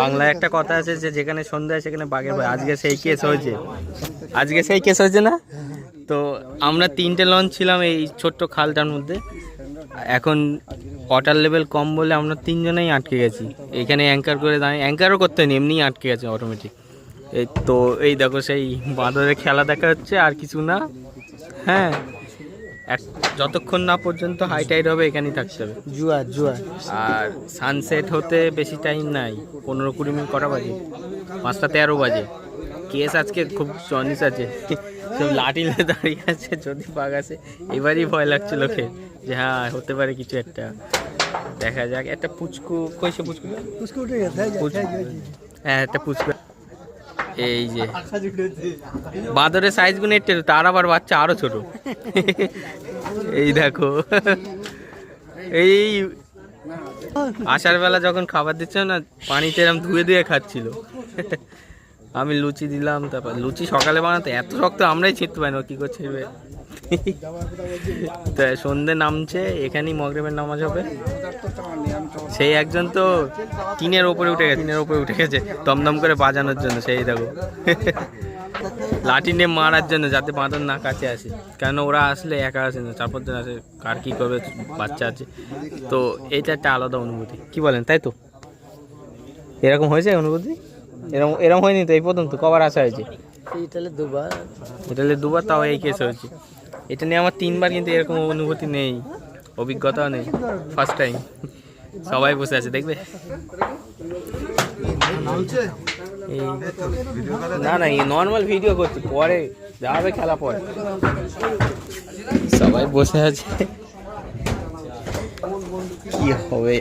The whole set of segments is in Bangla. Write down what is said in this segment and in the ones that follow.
বাংলায় একটা কথা আছে যে যেখানে সন্ধ্যা সেখানে বাঘের ভয়। আজকে সেই কেস হয়েছে না? তো আমরা 3টে লঞ্চ ছিলাম এই ছোট্ট খালটার মধ্যে। এখন ওয়াটার লেভেল কম বলে আমরা 3জনেই আটকে গেছি এখানে। অ্যাঙ্কার করে দাঁড়িয়ে, অ্যাঙ্কারও করতে নেই, এমনিই আটকে গেছে অটোমেটিক। এই তো এই দেখো সেই বাঁদরের খেলা দেখা হচ্ছে, আর কিছু না। হ্যাঁ, যতক্ষণ না পর্যন্ত হাই টাইড হবে এখানেই থাকতে হবে। জুয়া আর সানসেট হতে বেশি টাইম নাই, 15-20 মিনিট। কটা বাজে? 5টা 13 বাজে। কেস আজকে খুব জনিস আছে, সব লাঠি নিয়ে দাঁড়িয়ে আছে। যদি বাঘ আসে এবারই ভয় লাগছে লোকে যে হ্যাঁ হতে পারে কিছু একটা। দেখা যাক। একটা পুচকু কইছে, হ্যাঁ একটা পুচকু। এই যে বাঁদরের সাইজ গুলো একটু, তার আবার বাচ্চা আরো ছোট। এই দেখো, এই আসার বেলা যখন খাবার দিচ্ছিল না, পানিতে এরকম ধুয়ে খাচ্ছিল। আমি লুচি দিলাম, তারপর লুচি সকালে বানাতে এত শক্ত আমরাই ছিটতে পারি না, কি করছে। তো সন্ধে নামছে, এখানেই মগরিবের নামাজ হবে। সেই একজন তো টিনের ওপরে উঠে গেছে দমদম করে বাজানোর জন্য। সেই দেখো, লাঠি নিয়ে মারার জন্য, যাতে বাঁদর না কাছে আসে। কেন ওরা আসলে একা আসে না, 4-5 জন আসে, কার কি করবে, বাচ্চা আছে। তো এইটা একটা আলাদা অনুভূতি, কি বলেন? তাই তো, এরকম হয়েছে অনুভূতি? এরকম হয়নি তো এই প্রথম? তো কবার আসা হয়েছে? ইটালি দুবার, তাও এই কেস হয়েছে। এটা নিয়ে আমার 3বার, কিন্তু এরকম অনুভূতি নেই, অভিজ্ঞতাও নেই। First time. সবাই বসে আছে দেখবে। না এই নর্মাল ভিডিও করছি, পরে যাবে খেলা পরে। সবাই বসে আছে, কি হবে।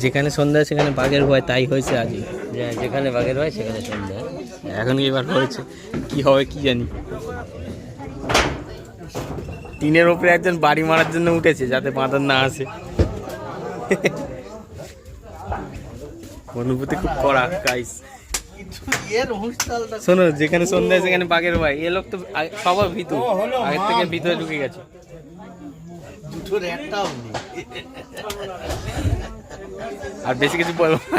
যেখানে সন্ধ্যা সেখানে বাঘের ভয়, তাই হয়েছে আজই। যেখানে বাঘের ভয় সেখানে সন্ধ্যা। এখন এবার হয়েছে, কি হবে কি জানি। টিনের ওপরে একজন বাড়ি মারার জন্য উঠেছে, যাতে বাঁদর না আসে। অনুভূতি খুব কড়া গাইস। শোনো, যেখানে সন্ধ্যায় সেখানে বাঘের ভয়। এ লোক তো সবার ভিতর, আগের থেকে ভিতরে ঢুকে গেছে। আর বেশি কিছু বলবো না।